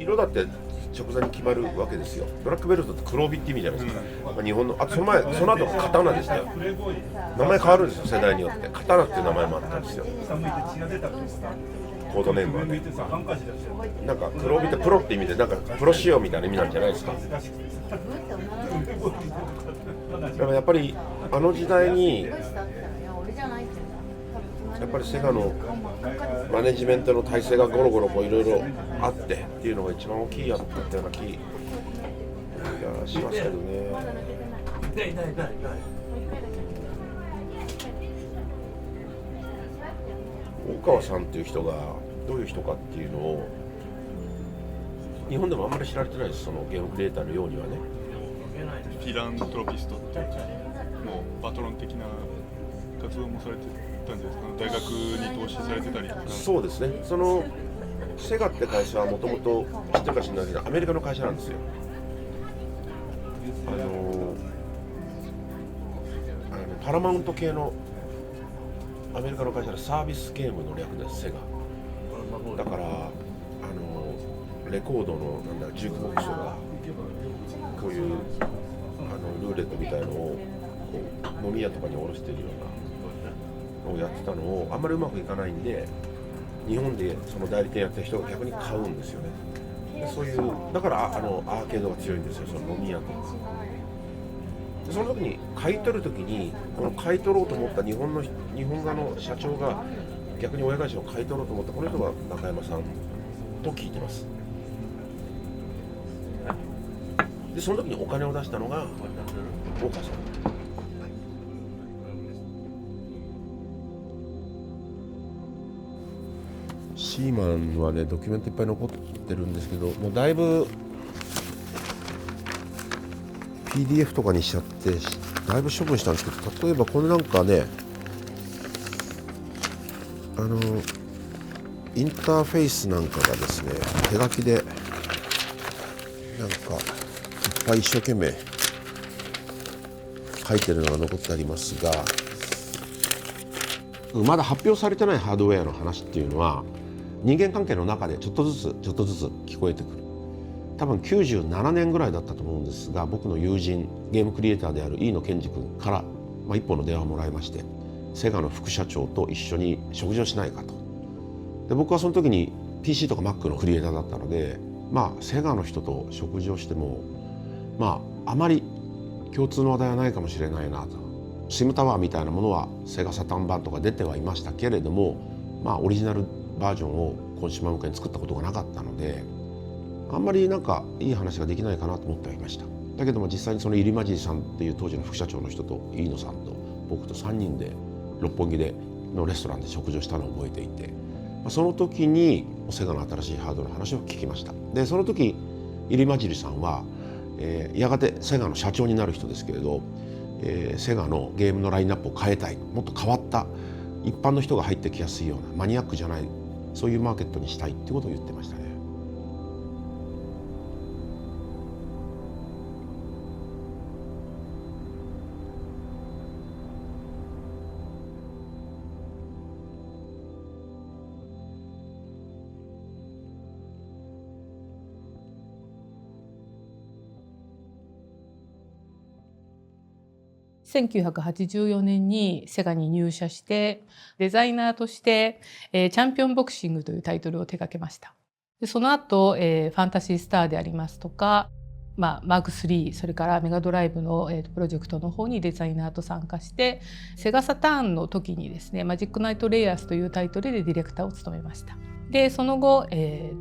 色だって直前に決まるわけですよ。ブラックベルトって黒帯って意味じゃないですか、日本の。あとその後刀でしたよ。名前変わるんですよ、世代によって。刀っていう名前もあったんですよ、コードネームはね。なんか黒帯ってプロって意味で、なんかプロ仕様みたいな意味なんじゃないですか。だからやっぱりあの時代にやっぱりセガのマネジメントの体制がゴロゴロいろいろあってっていうのが一番大きいやったような気がしますけどね。大川さんっていう人がどういう人かっていうのを日本でもあんまり知られてないです、そのゲームクリエイターのようにはね。フィラントロピストってもうパトロン的な活動もされてたんじゃないですか。大学に投資されてたりとか。そうですね。そのセガって会社はもともと知ってるか知らないけどアメリカの会社なんですよ。パラマウント系のアメリカの会社でサービスゲームの略です、セガ。だからレコードのジュークボックスとかこういうルーレットみたいのをこう飲み屋とかに卸してるようなのをやってたのをあんまりうまくいかないんで、日本でその代理店やってる人が逆に買うんですよね。でそういうだからアーケードが強いんですよ、その飲み屋と。でその時に買い取る時にこの買い取ろうと思った日本画の社長が逆に親会社を買い取ろうと思ったこの人が中山さんと聞いてます。でその時にお金を出したのが大川さん。シーマンはねドキュメントいっぱい残ってるんですけど、もうだいぶ PDF とかにしちゃってだいぶ処分したんですけど、例えばこれなんかねインターフェースなんかがですね手書きでなんかいっぱい一生懸命書いてるのが残ってありますが、まだ発表されてないハードウェアの話っていうのは人間関係の中でちょっとずつ聞こえてくる。多分97年ぐらいだったと思うんですが、僕の友人ゲームクリエイターである飯野健二君から、一本の電話をもらいまして、セガの副社長と一緒に食事をしないかと。で僕はその時に PC とか Mac のクリエイターだったので、セガの人と食事をしてもあまり共通の話題はないかもしれないなと。シムタワーみたいなものはセガサターン版とか出てはいましたけれども、オリジナルバージョンをコンシューマー向けに作ったことがなかったので、あんまりいい話ができないかなと思ってはいました。だけども実際にその入間尻さんっていう当時の副社長の人と飯野さんと僕と3人で六本木のレストランで食事をしたのを覚えていて、その時にセガの新しいハードの話を聞きました。でその時入間尻さんは、やがてセガの社長になる人ですけれど、セガのゲームのラインナップを変えたい、もっと変わった一般の人が入ってきやすいようなマニアックじゃないそういうマーケットにしたいってことを言ってましたね。1984年にセガに入社してデザイナーとしてチャンピオンボクシングというタイトルを手掛けました。でその後ファンタジースターでありますとか、マーク3それからメガドライブのプロジェクトの方にデザイナーと参加して、セガサターンの時にですねマジックナイトレイヤースというタイトルでディレクターを務めました。でその後、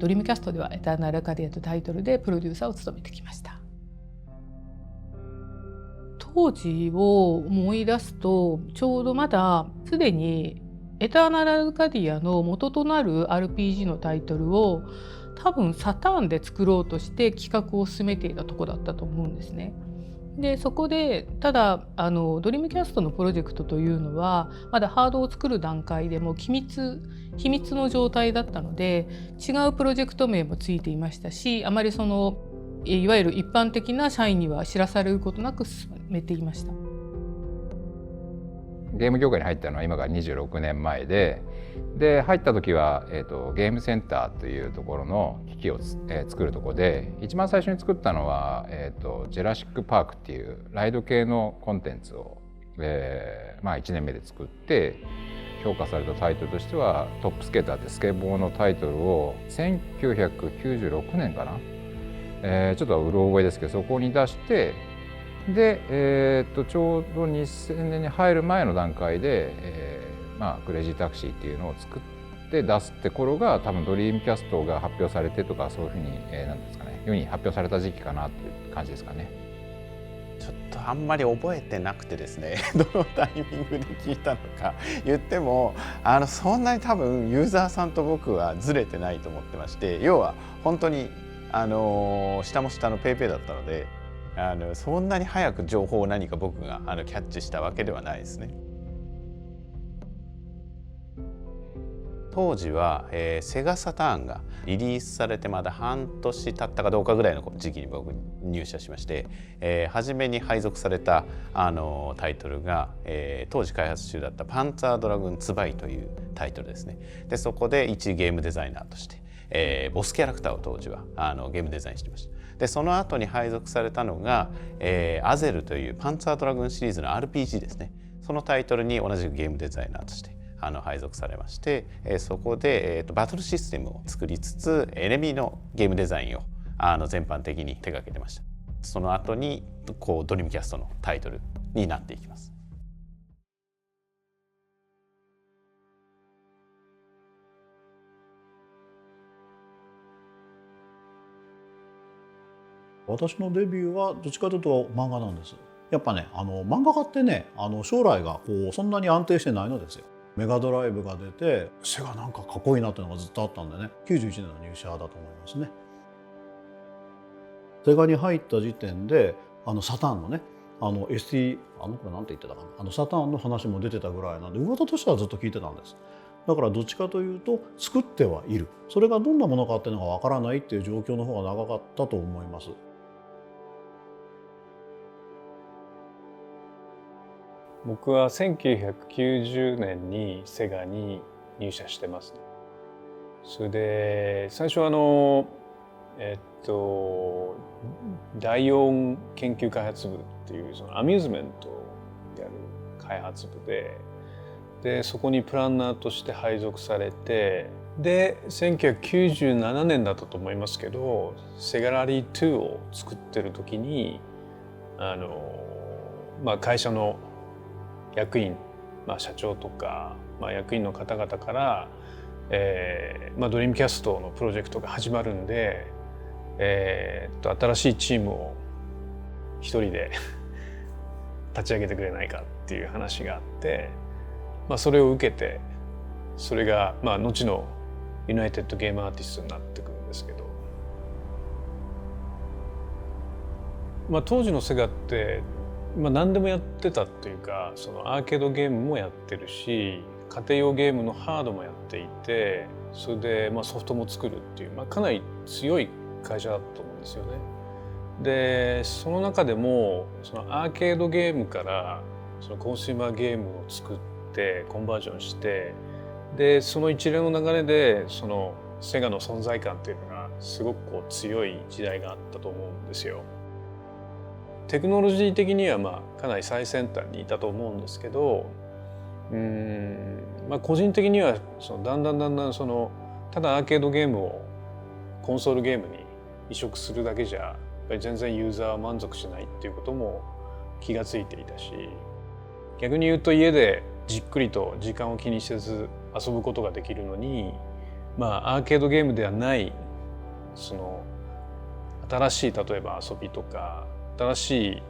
ドリームキャストではエターナルアカディアというタイトルでプロデューサーを務めてきました。当時を思い出すと、ちょうどまだすでにエターナルアカディアの元となる RPG のタイトルを多分サターンで作ろうとして企画を進めていたところだったと思うんですね。でそこでただドリームキャストのプロジェクトというのはまだハードを作る段階でも秘密の状態だったので、違うプロジェクト名もついていましたし、あまりいわゆる一般的な社員には知らされることなく進めていました。ゲーム業界に入ったのは今から26年前で、入った時は、ゲームセンターというところの機機を作るところで、一番最初に作ったのは、ジェラシック・パークっていうライド系のコンテンツを、1年目で作って評価されたタイトルとしては「トップスケーター」ってスケボーのタイトルを1996年かな、ちょっとうろ覚えですけどそこに出して、で、ちょうど2000年に入る前の段階で、クレイジータクシーっていうのを作って出すって頃が多分ドリームキャストが発表されてとか、そういうふうに、なんですかね、世に発表された時期かなっていう感じですかね。ちょっとあんまり覚えてなくてですねどのタイミングで聞いたのか言ってもそんなに多分ユーザーさんと僕はずれてないと思ってまして、要は本当に下も下のペイペイだったのでそんなに早く情報を何か僕がキャッチしたわけではないですね。当時は、セガサターンがリリースされてまだ半年経ったかどうかぐらいの時期に僕入社しまして、初めに配属されたタイトルが、当時開発中だった「パンツァードラグーンツバイ」というタイトルですね。でそこで一ゲームデザイナーとして、ボスキャラクターを当時はゲームデザインしてました。でその後に配属されたのが、アゼルというパンツァードラグーンシリーズの RPG ですね。そのタイトルに同じくゲームデザイナーとして配属されまして、そこで、バトルシステムを作りつつエネミーのゲームデザインを全般的に手掛けてました。その後にドリームキャストのタイトルになっていきます。私のデビューはどっちかというと漫画なんです。やっぱね漫画家ってね将来がそんなに安定してないのですよ。メガドライブが出てセガなんかかっこいいなっていうのがずっとあったんでね、91年の入社だと思いますね。セガに入った時点でサターンのねST これなんて言ってたかな、サターンの話も出てたぐらいなんで噂としてはずっと聞いてたんです。だからどっちかというと作ってはいる、それがどんなものかっていうのがわからないっていう状況の方が長かったと思います。僕は1990年にセガに入社してます。それで最初第四研究開発部っていうそのアミューズメントをやる開発部でそこにプランナーとして配属されて、で1997年だったと思いますけどセガラリー2を作ってる時に会社の役員、社長とか、役員の方々から、ドリームキャストのプロジェクトが始まるんで、新しいチームを一人で立ち上げてくれないかっていう話があって、それを受けてそれが、後のユナイテッドゲームアーティストになってくるんですけど、当時のセガって何でもやってたっていうか、そのアーケードゲームもやってるし家庭用ゲームのハードもやっていて、それでソフトも作るっていう、かなり強い会社だと思うんですよね。でその中でもそのアーケードゲームからそのコンシューマーゲームを作ってコンバージョンして、でその一連の流れでそのセガの存在感っていうのがすごく強い時代があったと思うんですよ。テクノロジー的にはかなり最先端にいたと思うんですけど、個人的にはだんだんそのただアーケードゲームをコンソールゲームに移植するだけじゃやっぱり全然ユーザーは満足しないっていうことも気がついていたし、逆に言うと家でじっくりと時間を気にせず遊ぶことができるのに、アーケードゲームではないその新しい例えば遊びとか新しい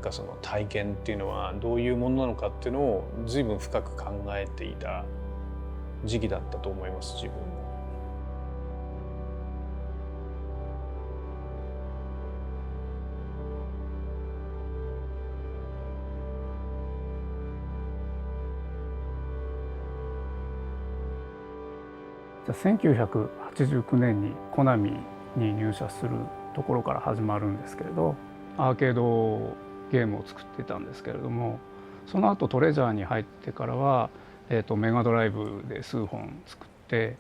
その体験っていうのはどういうものなのかっていうのを随分深く考えていた時期だったと思います、自分も。1989年にコナミに入社するところから始まるんですけれど、アーケードゲームを作ってたんですけれども、その後トレジャーに入ってからは、メガドライブで数本作って、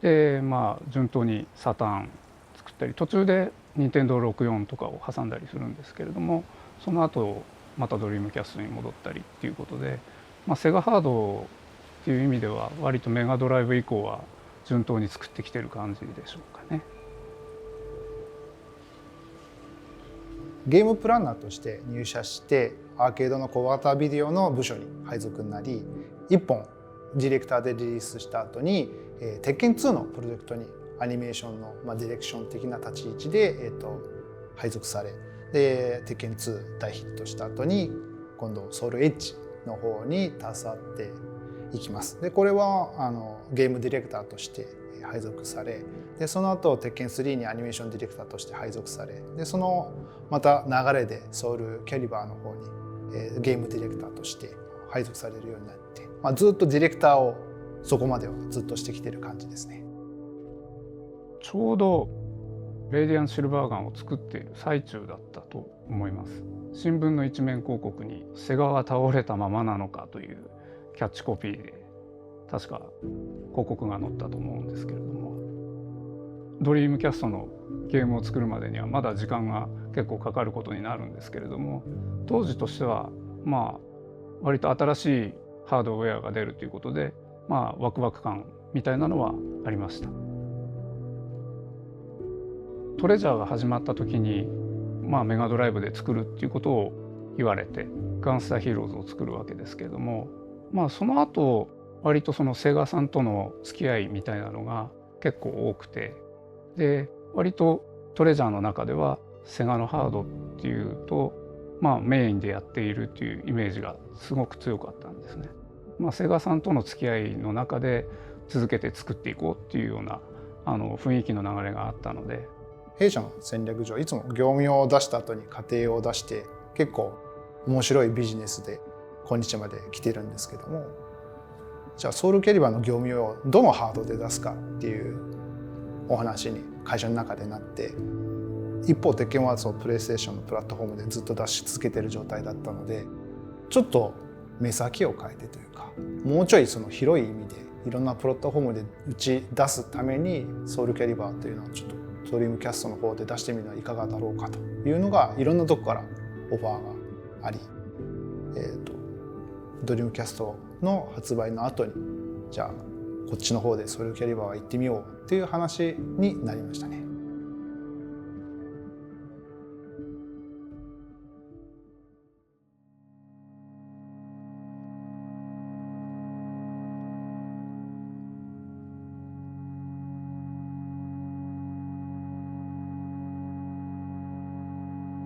で順当にサターン作ったり、途中で任天堂64とかを挟んだりするんですけれども、その後またドリームキャストに戻ったりっていうことで、セガハードっていう意味では割とメガドライブ以降は順当に作ってきてる感じでしょうかね。ゲームプランナーとして入社してアーケードの小型ビデオの部署に配属になり、1本ディレクターでリリースした後に鉄拳2のプロジェクトにアニメーションのディレクション的な立ち位置で配属され、で鉄拳2大ヒットした後に今度ソウルエッジの方に携わっていきます。でこれはゲームディレクターとして配属され、でその後鉄拳3にアニメーションディレクターとして配属され、でそのまた流れでソウルキャリバーの方にゲームディレクターとして配属されるようになって、ずっとディレクターをそこまではずっとしてきてる感じですね。ちょうどレイディアンシルバーガンを作っている最中だったと思います。新聞の一面広告に「セガは倒れたままなのか」というキャッチコピーで確か広告が載ったと思うんですけれども、ドリームキャストのゲームを作るまでにはまだ時間が結構かかることになるんですけれども、当時としては割と新しいハードウェアが出るということでワクワク感みたいなのはありました。トレジャーが始まった時にメガドライブで作るっていうことを言われてガンスターヒーローズを作るわけですけれども、その後割とそのセガさんとの付き合いみたいなのが結構多くて、で割とトレジャーの中ではセガのハードっていうとメインでやっているっていうイメージがすごく強かったんですね。セガさんとの付き合いの中で続けて作っていこうっていうような雰囲気の流れがあったので、弊社の戦略上いつも業務用を出した後に家庭用を出して結構面白いビジネスで今日まで来てるんですけども、じゃあソウルキャリバーの業務用をどのハードで出すかっていうお話に会社の中でなって、一方鉄拳はそのプレイステーションのプラットフォームでずっと出し続けてる状態だったので、ちょっと目先を変えてというか、もうちょいその広い意味でいろんなプラットフォームで打ち出すためにソウルキャリバーというのをちょっとドリームキャストの方で出してみるのはいかがだろうかというのがいろんなとこからオファーがあり、ドリームキャストの発売の後にじゃあこっちの方でソウルキャリバーは行ってみようっていう話になりましたね。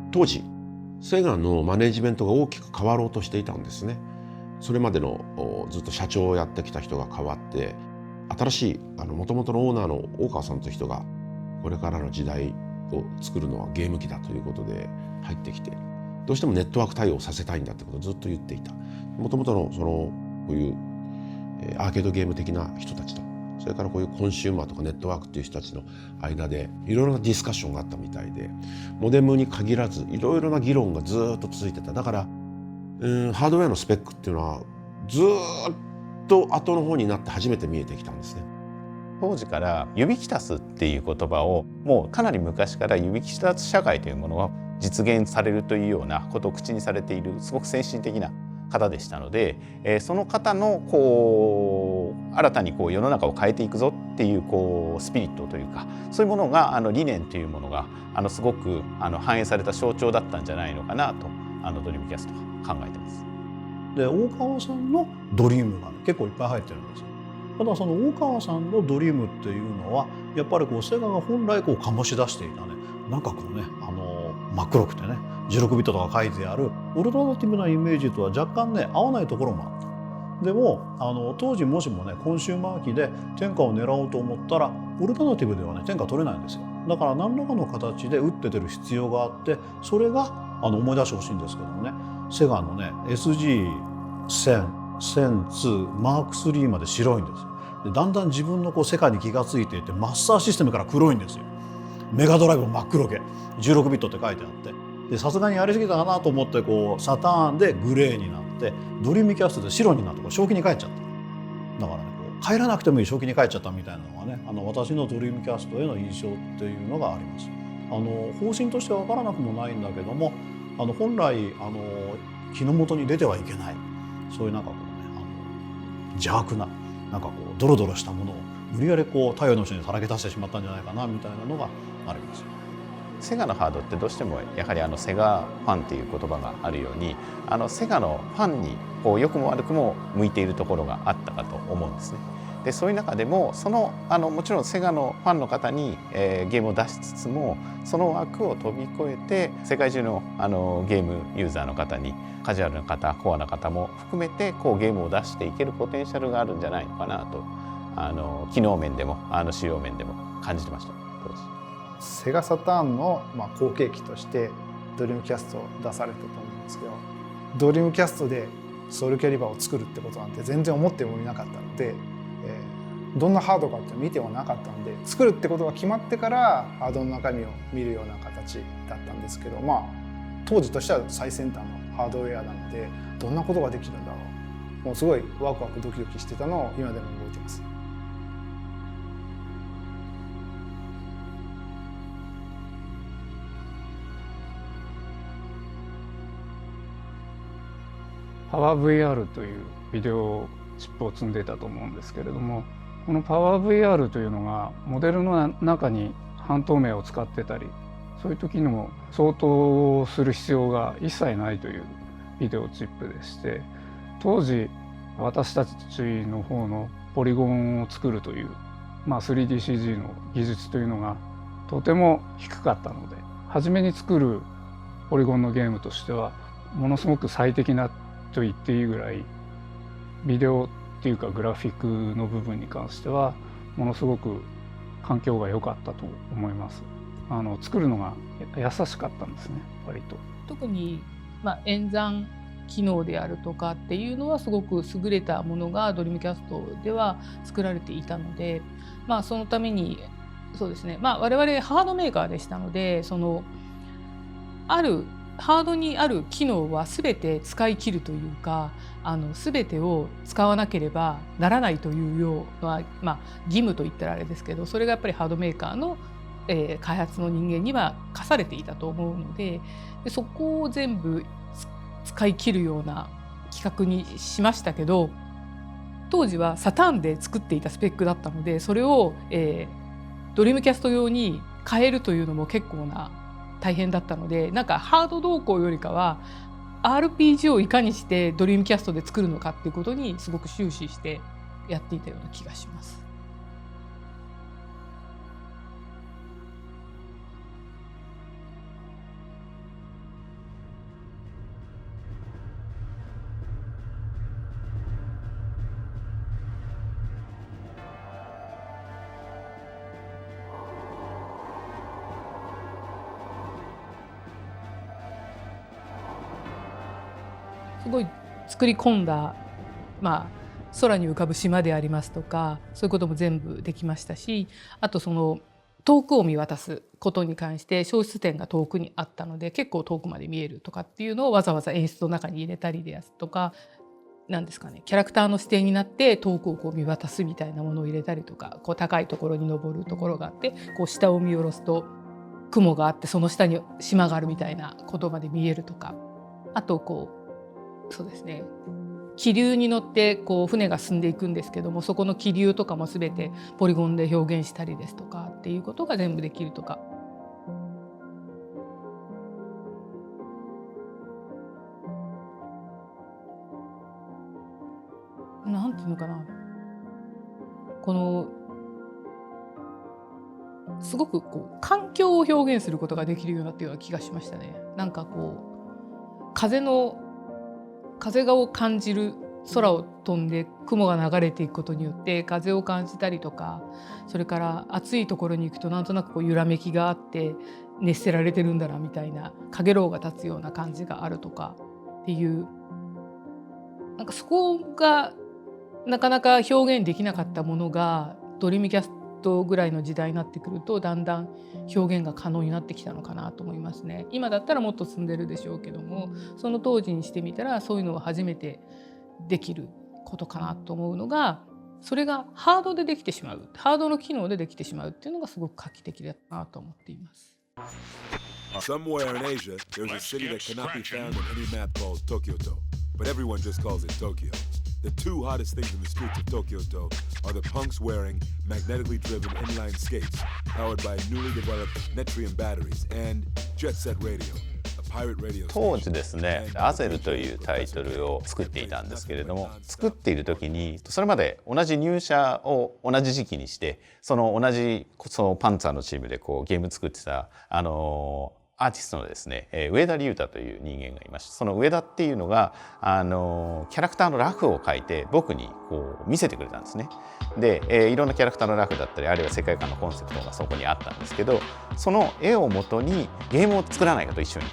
当時セガのマネジメントが大きく変わろうとしていたんですね。それまでのずっと社長をやってきた人が変わって、新しいもともとのオーナーの大川さんという人がこれからの時代を作るのはゲーム機だということで入ってきて、どうしてもネットワーク対応させたいんだってことをずっと言っていた。もともとのこういうアーケードゲーム的な人たちと、それからこういうコンシューマーとかネットワークっていう人たちの間でいろいろなディスカッションがあったみたいで、モデムに限らずいろいろな議論がずっと続いてた。だからハードウェアのスペックっていうのはずっと後の方になって初めて見えてきたんですね。当時からユビキタスっていう言葉をもうかなり昔からユビキタス社会というものが実現されるというようなことを口にされているすごく先進的な方でしたので、その方の新たに世の中を変えていくぞっていうスピリットというか、そういうものが理念というものがすごく反映された象徴だったんじゃないのかなとドリームキャストは考えてます。で大川さんのドリームが、結構いっぱい入ってるんですよ。ただその大川さんのドリームっていうのはやっぱりセガが本来醸し出していたね、なんか真っ黒くてね16ビットとか書いてあるオルタナティブなイメージとは若干ね合わないところもあった。でも当時もしもねコンシューマー機で天下を狙おうと思ったらオルタナティブではね天下取れないんですよ。だから何らかの形で打って出る必要があって、それが思い出してほしいんですけどもね、セガのね SG1000、1002、マーク3まで白いんですよ。でだんだん自分の世界に気がついていて、マスターシステムから黒いんですよ。メガドライブも真っ黒け16ビットって書いてあって、でさすがにやりすぎたかなと思ってサターンでグレーになって、ドリームキャストで白になって正気に帰っちゃった。だからね帰らなくてもいい正気に帰っちゃったみたいなのがね私のドリームキャストへの印象っていうのがあります。方針としては分からなくもないんだけども本来日の元に出てはいけないそういうなんかこうね邪悪ななんかこうドロドロしたものを無理やりこう太陽の下にさらけ出してしまったんじゃないかなみたいなのがあります。セガのハードってどうしてもやはりセガファンっていう言葉があるようにセガのファンにこう良くも悪くも向いているところがあったかと思うんですね。でそういう中でももちろんセガのファンの方に、ゲームを出しつつもその枠を飛び越えて世界中のゲームユーザーの方にカジュアルな方コアな方も含めてこうゲームを出していけるポテンシャルがあるんじゃないのかなと機能面でも仕様面でも感じてました当時。セガサターンの後継機としてドリームキャストを出されたと思うんですけど、ドリームキャストでソウルキャリバーを作るってことなんて全然思ってもいなかったので、どんなハードかって見てはなかったので、作るってことが決まってからハードの中身を見るような形だったんですけど、当時としては最先端のハードウェアなのでどんなことができるんだろう、もうすごいワクワクドキドキしてたのを今でも覚えてます。パワー VR というビデオチップを積んでいたと思うんですけれども、このパワー VR というのがモデルの中に半透明を使ってたり、そういう時にも相当する必要が一切ないというビデオチップでして、当時私たちの方のポリゴンを作るという、3DCG の技術というのがとても低かったので、初めに作るポリゴンのゲームとしてはものすごく最適なと言っていいぐらい、ビデオっていうかグラフィックの部分に関してはものすごく環境が良かったと思います。作るのが優しかったんですね、割と。特に、演算機能であるとかっていうのはすごく優れたものがドリームキャストでは作られていたので、そのためにそうですね、我々ハードメーカーでしたので、あるハードにある機能は全て使い切るというか、全てを使わなければならないというような、義務といったらあれですけど、それがやっぱりハードメーカーの、開発の人間には課されていたと思うので、そこを全部使い切るような企画にしましたけど、当時はサターンで作っていたスペックだったので、それを、ドリームキャスト用に変えるというのも結構な大変だったので、なんかハード動向よりかは RPG をいかにしてドリームキャストで作るのかっていうことにすごく終始してやっていたような気がします。すごい作り込んだ、空に浮かぶ島でありますとか、そういうことも全部できましたし、あと遠くを見渡すことに関して消失点が遠くにあったので結構遠くまで見えるとかっていうのをわざわざ演出の中に入れたりですとか、なんですかね、キャラクターの視点になって遠くを見渡すみたいなものを入れたりとか、高いところに登るところがあって、下を見下ろすと雲があってその下に島があるみたいなことまで見えるとか、あとそうですね、気流に乗って船が進んでいくんですけども、そこの気流とかも全てポリゴンで表現したりですとかっていうことが全部できるとか。なんていうのかな、すごく環境を表現することができるようなっていうような気がしましたね。なんか風を感じる、空を飛んで雲が流れていくことによって風を感じたりとか、それから暑いところに行くとなんとなく揺らめきがあって熱せられてるんだなみたいな、かげろうが立つような感じがあるとかっていう、なんかそこがなかなか表現できなかったものがドリームキャストぐらいの時代になってくるとだんだん表現が可能になってきたのかなと思いますね。今だったらもっと進んでるでしょうけども、その当時にしてみたらそういうのを初めてできることかなと思うのがそれがハードでできてしまう、ハードの機能でできてしまうっていうのがすごく画期的だなと思っています。Somewhere in Asia, there's a city that cannot be found on any map called Tokyo-to, but everyone just calls it Tokyo. The two hottest things in the streets of Tokyo-to are the punks wearing magnetically driven inline skates powered by newly developed Netrium batteries and Jet Set Radio, a pirate radio 当 station. 時ですね、アゼルというタイトルを作っていたんですけれども、作っている時にそれまで同じ入社を同じ時期にして、その同じパンツァーのチームでこうゲーム作ってたアーティストのですね、上田龍太という人間がいまして、その上田っていうのがキャラクターのラフを描いて僕にこう見せてくれたんですね。で、いろんなキャラクターのラフだったり、あるいは世界観のコンセプトがそこにあったんですけど、その絵をもとにゲームを作らないかと一緒にっ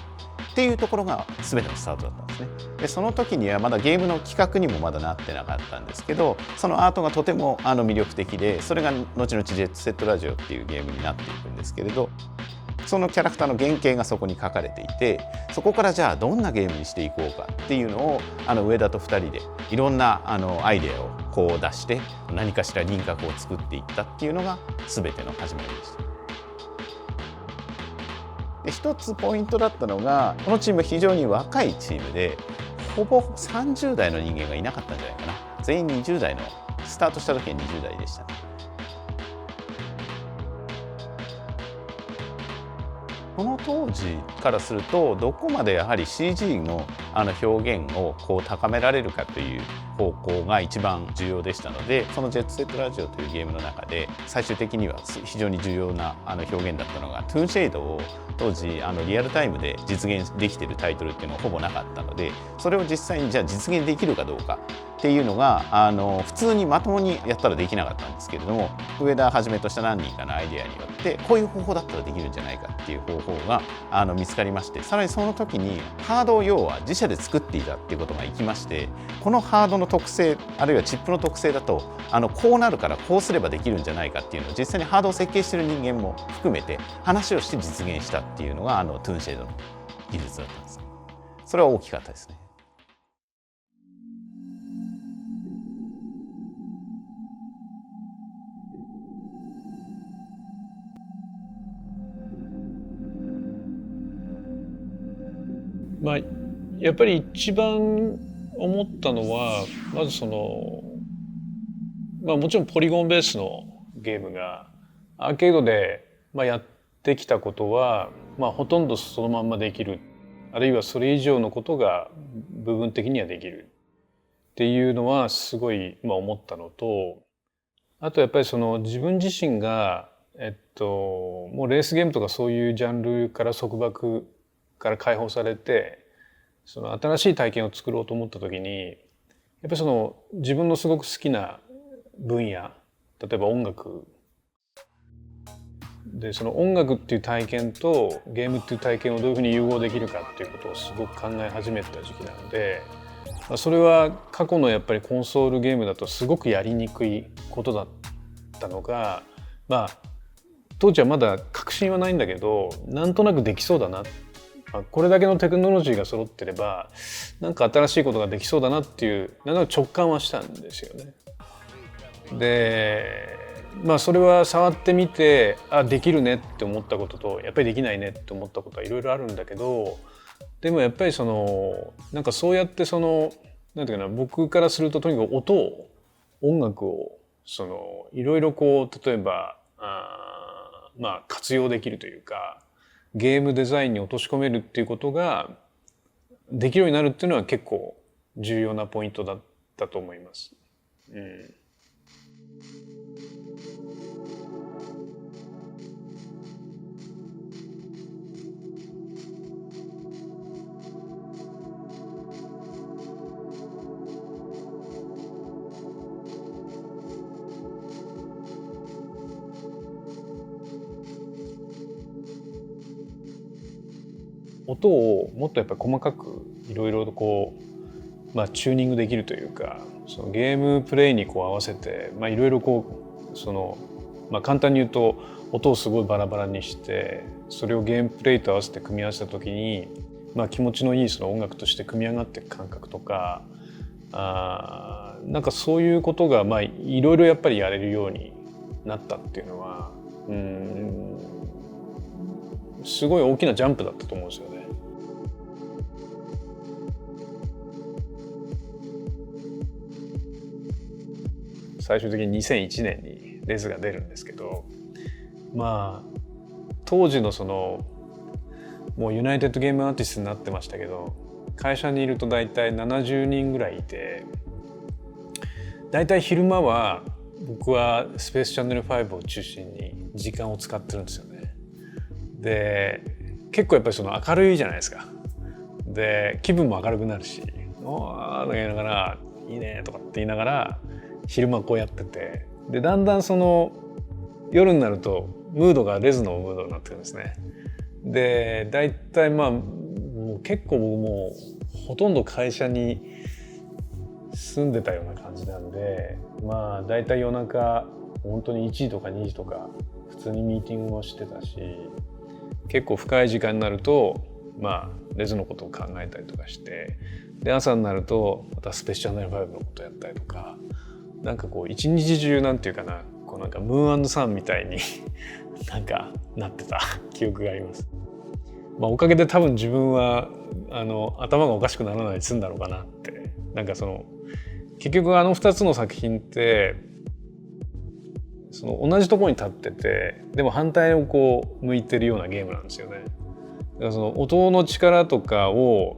ていうところが全てのスタートだったんですね。でその時にはまだゲームの企画にもまだなってなかったんですけど、そのアートがとても魅力的で、それが後々ジェットセットラジオっていうゲームになっていくんですけれど、そのキャラクターの原型がそこに書かれていて、そこからじゃあどんなゲームにしていこうかっていうのを上田と2人でいろんなアイデアをこう出して何かしら輪郭を作っていったっていうのが全ての始まりでした。で一つポイントだったのが、このチームは非常に若いチームで、ほぼ30代の人間がいなかったんじゃないかな。全員20代の、スタートした時は20代でしたね。この当時からすると、どこまでやはり CG の表現をこう高められるかという方向が一番重要でしたので、そのジェットセットラジオというゲームの中で最終的には非常に重要な表現だったのが、トゥーンシェイドを当時リアルタイムで実現できているタイトルっていうのはほぼなかったので、それを実際にじゃあ実現できるかどうかっていうのが普通にまともにやったらできなかったんですけれども、上田はじめとした何人かのアイデアによってこういう方法だったらできるんじゃないかっていう方法が見つかりまして、さらにその時にハードを要は自社で作っていたっていうことがいきまして、このハードの特性あるいはチップの特性だとこうなるからこうすればできるんじゃないかっていうのを実際にハードを設計している人間も含めて話をして実現したっていうのがトゥーンシェイドの技術だったんです。それは大きかったですね。まあ、やっぱり一番思ったのは、まずもちろんポリゴンベースのゲームがアーケードでやってきたことは、ほとんどそのまんまできる、あるいはそれ以上のことが部分的にはできるっていうのはすごい思ったのと、あとやっぱり自分自身がもうレースゲームとかそういうジャンルから束縛から解放されて、新しい体験を作ろうと思った時に、やっぱり自分のすごく好きな分野、例えば音楽で、音楽っていう体験とゲームっていう体験をどういうふうに融合できるかっていうことをすごく考え始めた時期なので、それは過去のやっぱりコンソールゲームだとすごくやりにくいことだったのが、当時はまだ確信はないんだけど、なんとなくできそうだな、これだけのテクノロジーが揃ってればなんか新しいことができそうだなっていうなんか直感はしたんですよね。でそれは触ってみてできるねって思ったことと、やっぱりできないねって思ったことはいろいろあるんだけど、でもやっぱりなんかそうやってなんていうかな、僕からするととにかく音楽をいろいろ例えば活用できるというか、ゲームデザインに落とし込めるっていうことができるようになるっていうのは結構重要なポイントだったと思います。音をもっとやっぱり細かくいろいろとチューニングできるというか、ゲームプレイに合わせていろいろ簡単に言うと音をすごいバラバラにして、それをゲームプレイと合わせて組み合わせた時に、気持ちのいい音楽として組み上がっていく感覚とか、なんかそういうことがまあいろいろやっぱりやれるようになったっていうのはすごい大きなジャンプだったと思うんですよね。最終的に2001年にレズが出るんですけど、まあ当時のそのもうユナイテッドゲームアーティストになってましたけど、会社にいると大体70人ぐらいいて、大体昼間は僕はスペースチャンネル5を中心に時間を使ってるんですよね。で結構やっぱりその明るいじゃないですか。で気分も明るくなるし「おー」とか言いながら「いいね」とかって言いながら昼間こうやってて、でだんだんその夜になるとムードがレズのムードになってくるんですね。で大体まあもう結構僕もうほとんど会社に住んでたような感じなんで、まあ大体夜中本当に1時とか2時とか普通にミーティングをしてたし、結構深い時間になるとまあレズのことを考えたりとかして、で朝になるとまたスペースチャンネル5のことをやったりとか、なんかこう一日中なんていうかな、こうなんかムーン&サンみたいになんかなってた記憶があります。まあ、おかげで多分自分は頭がおかしくならないで済んだのかなって。なんかその結局2つの作品ってその同じところに立ってて、でも反対をこう向いてるようなゲームなんですよね。だからその音の力とかを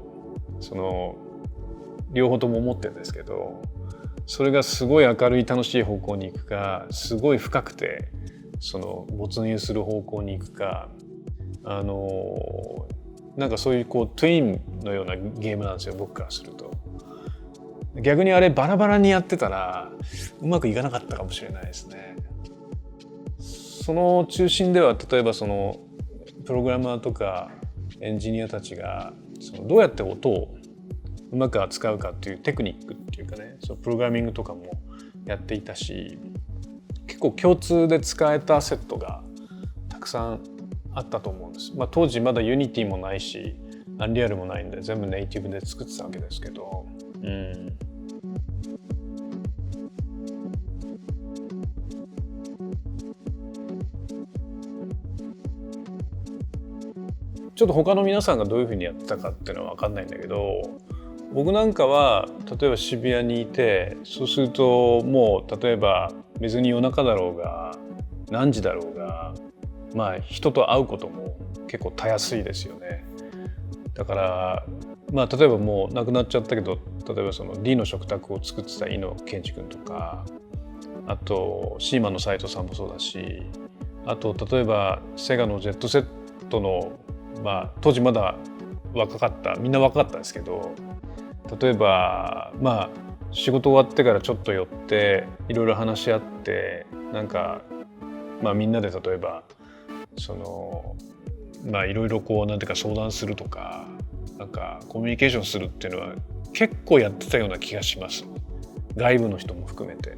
その両方とも持ってるんですけど、それがすごい明るい楽しい方向に行くか、すごい深くてその没入する方向に行くか、なんかそういうこうトゥインのようなゲームなんですよ、僕からすると。逆にあれバラバラにやってたらうまくいかなかったかもしれないですね。その中心では例えばそのプログラマーとかエンジニアたちがそのどうやって音をうまく扱うかっていうテクニックっていうかね、そのプログラミングとかもやっていたし、結構共通で使えたセットがたくさんあったと思うんです。まあ、当時まだユニティもないしアンリアルもないんで全部ネイティブで作ってたわけですけど、ちょっと他の皆さんがどういうふうにやってたかっていうのは分かんないんだけど、僕なんかは例えば渋谷にいて、そうするともう例えば別に夜中だろうが何時だろうが、まあ人と会うことも結構たやすいですよね。だからまあ例えばもう亡くなっちゃったけど、例えばその D の食卓を作ってた井野健二君とか、あとシーマンの斉藤さんもそうだし、あと例えばセガの Z セットのまあ当時まだ若かった、みんな若かったんですけど、例えばまあ仕事終わってからちょっと寄っていろいろ話し合って、なんかまあみんなで例えばそのまあいろいろこうなんていうか相談するとか、なんかコミュニケーションするっていうのは結構やってたような気がします。外部の人も含めて。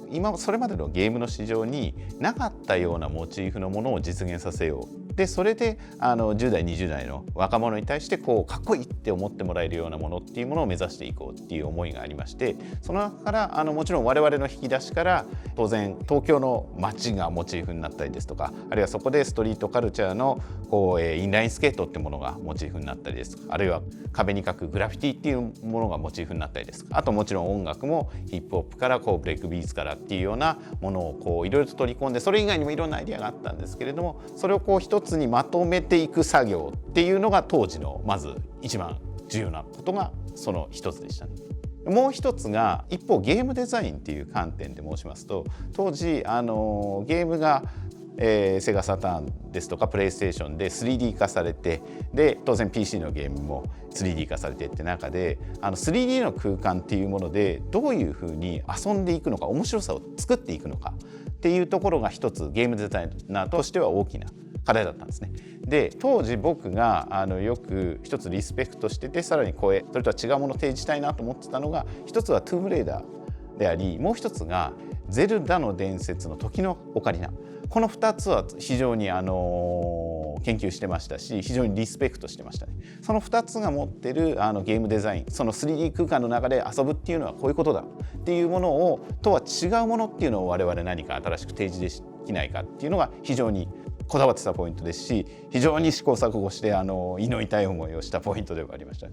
今それまでのゲームの市場になかったようなモチーフのものを実現させよう。でそれで10代20代の若者に対してこうかっこいいって思ってもらえるようなものっていうものを目指していこうっていう思いがありまして、その中からもちろん我々の引き出しから当然東京の街がモチーフになったりですとか、あるいはそこでストリートカルチャーのこうインラインスケートってものがモチーフになったりですとか、あるいは壁に書くグラフィティっていうものがモチーフになったりですとか、あともちろん音楽もヒップホップからこうブレイクビーツからっていうようなものをこういろいろと取り込んで、それ以外にもいろんなアイデアがあったんですけれども、それをこう一つにまとめていく作業っていうのが当時のまず一番重要なことがその一つでしたね。もう一つが一方ゲームデザインっていう観点で申しますと、当時ゲームがセガサターンですとかプレイステーションで 3D 化されて、で当然 PC のゲームも 3D 化されてって中で3D の空間っていうものでどういうふうに遊んでいくのか、面白さを作っていくのかっていうところが一つゲームデザイナーとしては大きな課題だったんですね。で当時僕がよく一つリスペクトしてて、さらにそれとは違うものを提示したいなと思ってたのが、一つはトゥームレイダーであり、もう一つがゼルダの伝説の時のオカリナ。この2つは非常に研究してましたし、非常にリスペクトしてましたね。その2つが持ってるゲームデザイン、その 3D 空間の中で遊ぶっていうのはこういうことだっていうものをとは違うものっていうのを我々何か新しく提示できないかっていうのが非常にこだわってたポイントですし、非常に試行錯誤して胃の痛い思いをしたポイントではありました。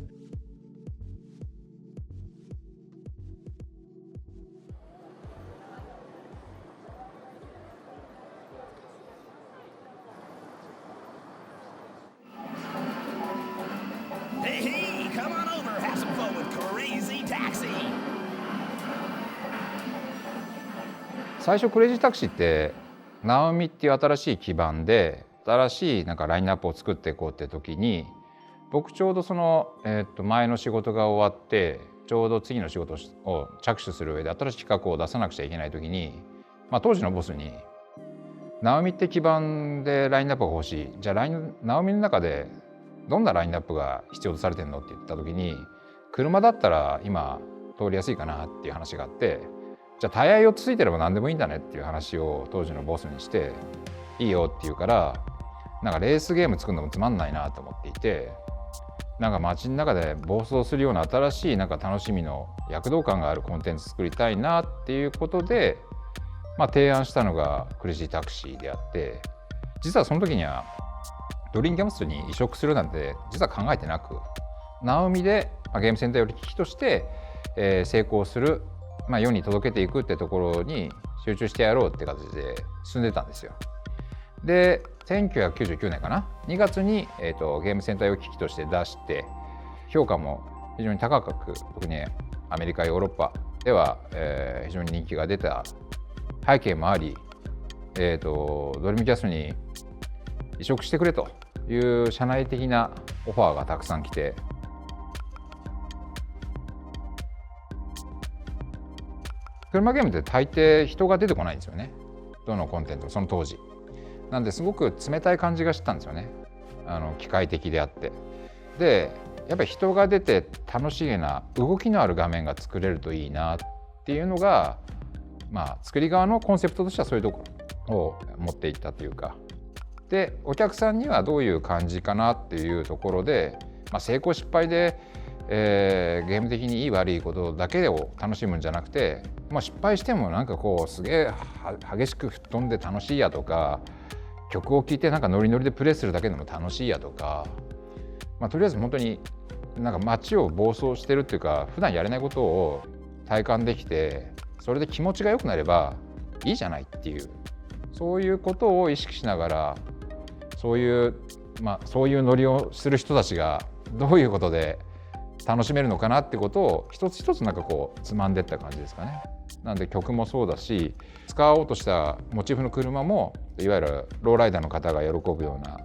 最初クレイジータクシーってナオミっていう新しい基盤で新しいなんかラインナップを作っていこうって時に、僕ちょうどその、前の仕事が終わってちょうど次の仕事を着手する上で新しい企画を出さなくちゃいけない時に、当時のボスに「ナオミって基盤でラインナップが欲しい。じゃあナオミの中でどんなラインナップが必要とされてるの?」って言った時に、車だったら今通りやすいかなっていう話があって、じゃあタイヤ4つついてれば何でもいいんだねっていう話を当時のボスにして、いいよって言うから、なんかレースゲーム作るのもつまんないなと思っていて、なんか街の中で暴走するような新しいなんか楽しみの躍動感があるコンテンツ作りたいなっていうことで、提案したのがクレイジータクシーであって、実はその時にはドリームキャンプスに移植するなんて実は考えてなく、ナオミでゲームセンターより機器として、成功する、世に届けていくってところに集中してやろうって形で進んでたんですよ。で1999年かな、2月に、ゲームセンター用機器として出して、評価も非常に高く、特にアメリカヨーロッパでは、非常に人気が出た背景もあり、ドリームキャストに移植してくれという社内的なオファーがたくさん来て、車ゲームって大抵人が出てこないんですよね、どのコンテンツもその当時。なんですごく冷たい感じがしてたんですよね、機械的であって。でやっぱり人が出て楽しげな動きのある画面が作れるといいなっていうのが、作り側のコンセプトとしてはそういうところを持っていったというか、でお客さんにはどういう感じかなっていうところで、成功失敗で、ゲーム的にいい悪いことだけを楽しむんじゃなくて、失敗してもなんかこうすげえ激しく吹っ飛んで楽しいやとか、曲を聴いてなんかノリノリでプレイするだけでも楽しいやとか、とりあえず本当になんか街を暴走してるっていうか、普段やれないことを体感できて、それで気持ちが良くなればいいじゃないっていう、そういうことを意識しながら、そういうノリをする人たちがどういうことで楽しめるのかなってことを一つ一つなんかこうつまんでった感じですかね。なんで曲もそうだし、使おうとしたモチーフの車もいわゆるローライダーの方が喜ぶような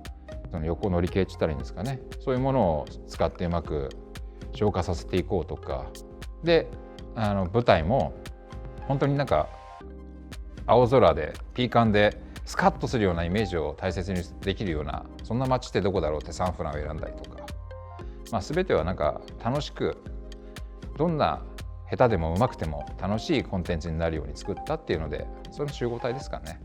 その横乗り系って言ったらいいんですかね、そういうものを使ってうまく消化させていこうとかで、舞台も本当になんか青空でピーカンでスカッとするようなイメージを大切にできるような、そんな街ってどこだろうってサンフランを選んだりとか、全てはなんか楽しく、どんな下手でもうまくても楽しいコンテンツになるように作ったっていうので、その集合体ですかね。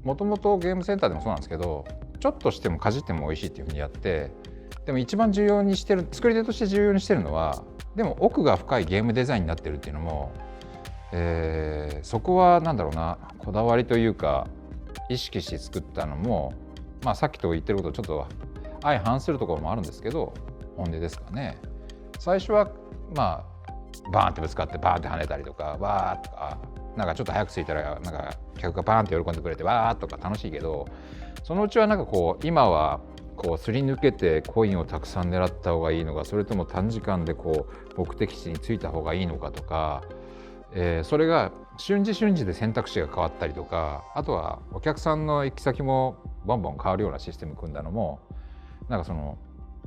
もともとゲームセンターでもそうなんですけど、ちょっとしてもかじっても美味しいっていうふうにやって、でも一番重要にしてる、作り手として重要にしてるのは、でも奥が深いゲームデザインになってるっていうのも、そこはなんだろうな、こだわりというか意識して作ったのも、さっきと言ってることちょっと相反するところもあるんですけど、本音ですかね。最初はバーンってぶつかってバーンって跳ねたりとか、わーとか、なんかちょっと早く着いたらなんか客がバーンって喜んでくれてわーとか楽しいけど、そのうちはなんかこう今はこうすり抜けてコインをたくさん狙った方がいいのか、それとも短時間でこう目的地に着いた方がいいのかとか、それが瞬時瞬時で選択肢が変わったりとか、あとはお客さんの行き先もバンバン変わるようなシステム組んだのも、なんかその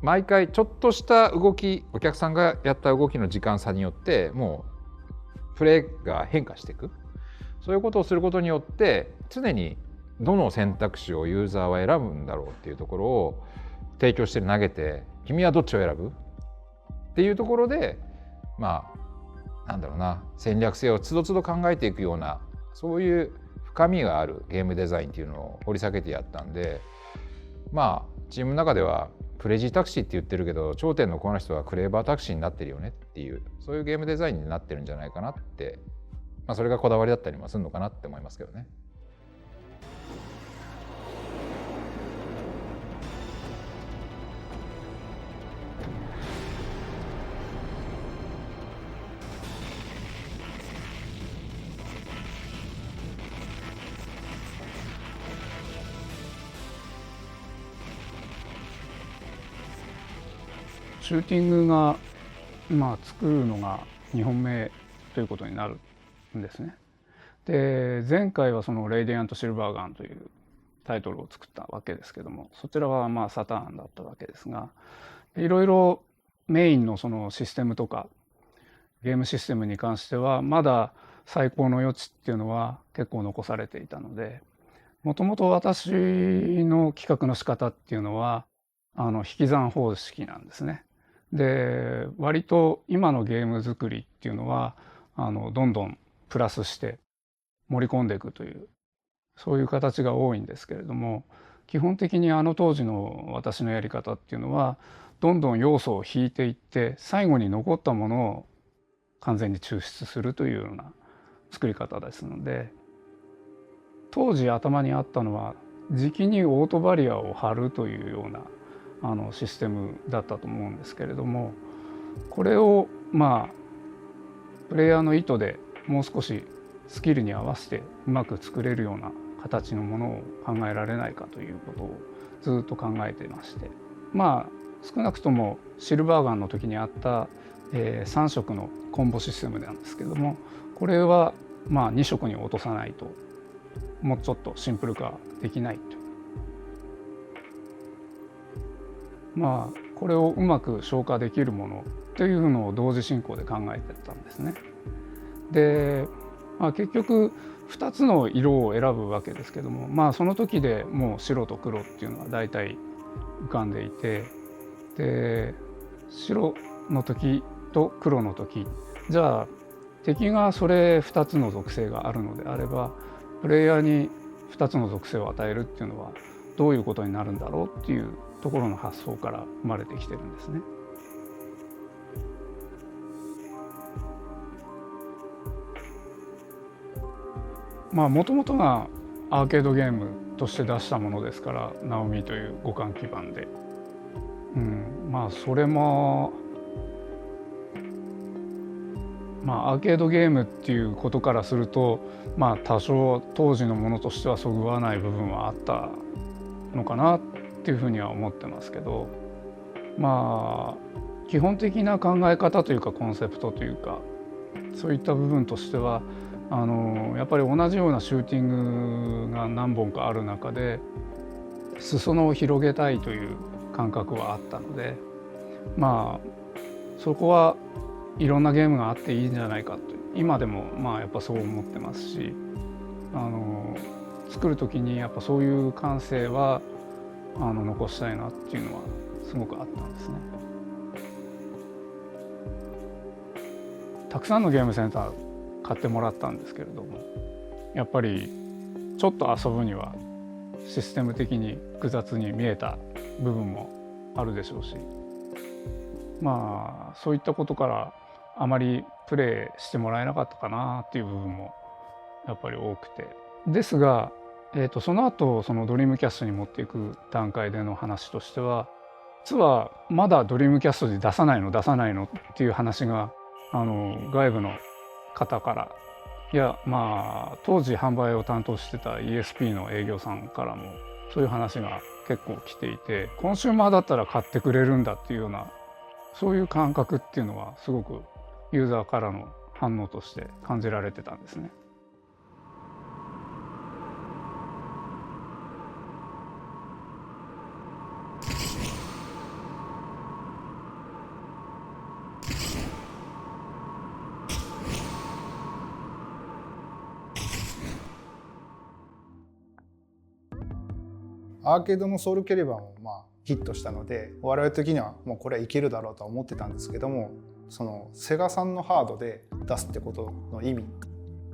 毎回ちょっとした動き、お客さんがやった動きの時間差によってもうプレイが変化していく、そういうことをすることによって常にどの選択肢をユーザーは選ぶんだろうっていうところを提供して投げて、君はどっちを選ぶっていうところで、なんだろうな、戦略性をつどつど考えていくような、そういう深深みがあるゲームデザインっていうのを掘り下げてやったんで、まあチームの中ではクレイジータクシーって言ってるけど頂点のこの人はクレーバータクシーになってるよねっていう、そういうゲームデザインになってるんじゃないかなって、まあ、それがこだわりだったりもするのかなって思いますけどね。シューティングが、作るのが2本目ということになるんですね。で前回はその「レイディアント・シルバーガン」というタイトルを作ったわけですけども、そちらはサターンだったわけですが、いろいろメインのそのシステムとかゲームシステムに関してはまだ最高の余地っていうのは結構残されていたので、もともと私の企画の仕方っていうのは引き算方式なんですね。で割と今のゲーム作りっていうのはどんどんプラスして盛り込んでいくという、そういう形が多いんですけれども、基本的に当時の私のやり方っていうのはどんどん要素を引いていって最後に残ったものを完全に抽出するというような作り方ですので、当時頭にあったのはじきにオートバリアを張るというようなシステムだったと思うんですけれども、これをプレイヤーの意図でもう少しスキルに合わせてうまく作れるような形のものを考えられないかということをずっと考えていまして、少なくともシルバーガンの時にあった、3色のコンボシステムなんですけども、これは2色に落とさないともうちょっとシンプル化できないと。これをうまく消化できるものというのを同時進行で考えてたんですね。で、結局2つの色を選ぶわけですけども、その時でもう白と黒っていうのは大体浮かんでいて、で白の時と黒の時、じゃあ敵がそれ2つの属性があるのであればプレイヤーに2つの属性を与えるっていうのはどういうことになるんだろうっていうところの発想から生まれてきてるんですね。もともとがアーケードゲームとして出したものですから、ナオミという互換基盤で、それもアーケードゲームっていうことからすると多少当時のものとしてはそぐわない部分はあったのかなっていうふうには思ってますけど、基本的な考え方というかコンセプトというかそういった部分としてはやっぱり同じようなシューティングが何本かある中で裾野を広げたいという感覚はあったので、そこはいろんなゲームがあっていいんじゃないかと今でもやっぱそう思ってますし、作る時にやっぱそういう感性は残したいなっていうのはすごくあったんですね。たくさんのゲームセンター買ってもらったんですけれども、やっぱりちょっと遊ぶにはシステム的に複雑に見えた部分もあるでしょうし、そういったことからあまりプレイしてもらえなかったかなっていう部分もやっぱり多くて、ですが、その後そのドリームキャストに持っていく段階での話としては、実はまだドリームキャストで出さないのっていう話が外部の方から、いや当時販売を担当してた ESP の営業さんからもそういう話が結構来ていて、コンシューマーだったら買ってくれるんだっていうような、そういう感覚っていうのはすごくユーザーからの反応として感じられてたんですね。アーケードのソウルキャリバーもヒットしたので、我々的にはもうこれはいけるだろうとは思ってたんですけども、そのセガさんのハードで出すってことの意味、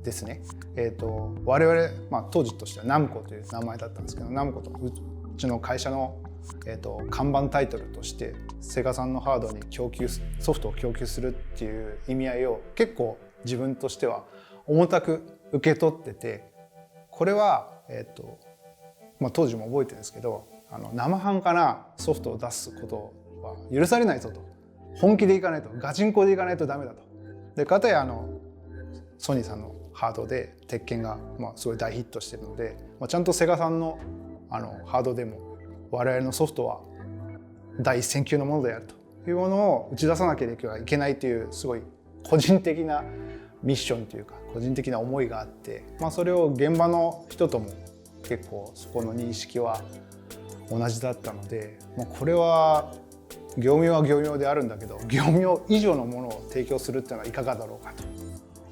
ですね。我々、当時としてはナムコという名前だったんですけど、ナムコとうちの会社の、看板タイトルとしてセガさんのハードにソフトを供給するっていう意味合いを結構自分としては重たく受け取ってて、これは、当時も覚えてるんですけど、生半可なソフトを出すことは許されないぞと、本気でいかないと、ガチンコでいかないとダメだと。でかたやソニーさんのハードで鉄拳がすごい大ヒットしてるので、ちゃんとセガさんのハードでも我々のソフトは第一線級のものであるというものを打ち出さなければいけないというすごい個人的なミッションというか個人的な思いがあって、それを現場の人とも結構そこの認識は同じだったので、これは業務用は業務用であるんだけど、業務用以上のものを提供するっていうのはいかがだろうか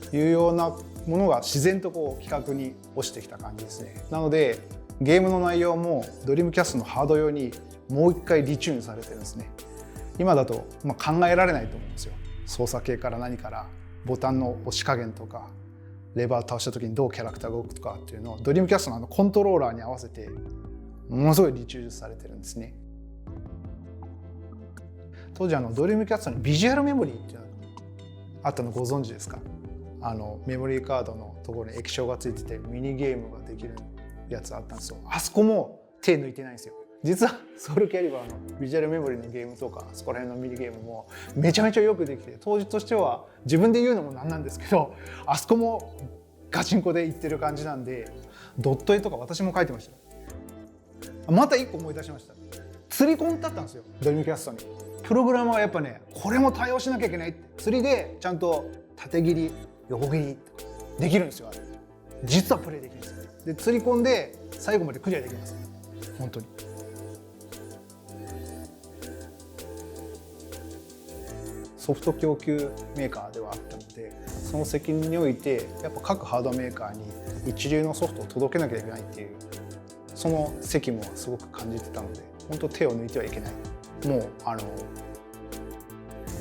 というようなものが自然と企画に落ちてきた感じですね。なのでゲームの内容もドリームキャストのハード用にもう一回リチューンされてるんですね。今だと考えられないと思うんですよ。操作系から何からボタンの押し加減とかレバー倒した時にどうキャラクターが動くとかっていうのをドリームキャストのコントローラーに合わせてものすごいリチューンされてるんですね。当時ドリームキャストにビジュアルメモリーっていうのがあったのご存知ですか？メモリーカードのところに液晶がついててミニゲームができるやつあったんですよ。あそこも手抜いてないんですよ。実はソウルキャリバーのビジュアルメモリーのゲームとかそこら辺のミニゲームもめちゃめちゃよくできて、当時としては自分で言うのもなんなんですけど、あそこもガチンコでいってる感じなんで、ドット絵とか私も描いてました。また一個思い出しました。釣りコンだったんですよ、ドリームキャストに。プログラマーはやっぱね、これも対応しなきゃいけないって、釣りでちゃんと縦切り横切りできるんですよ。あれ実はプレイできるんですよ。で釣り込んで最後までクリアできます。本当にソフト供給メーカーではあったので、その責任においてやっぱ各ハードメーカーに一流のソフトを届けなきゃいけないっていう、その責務はすごく感じてたので、本当手を抜いてはいけない。もう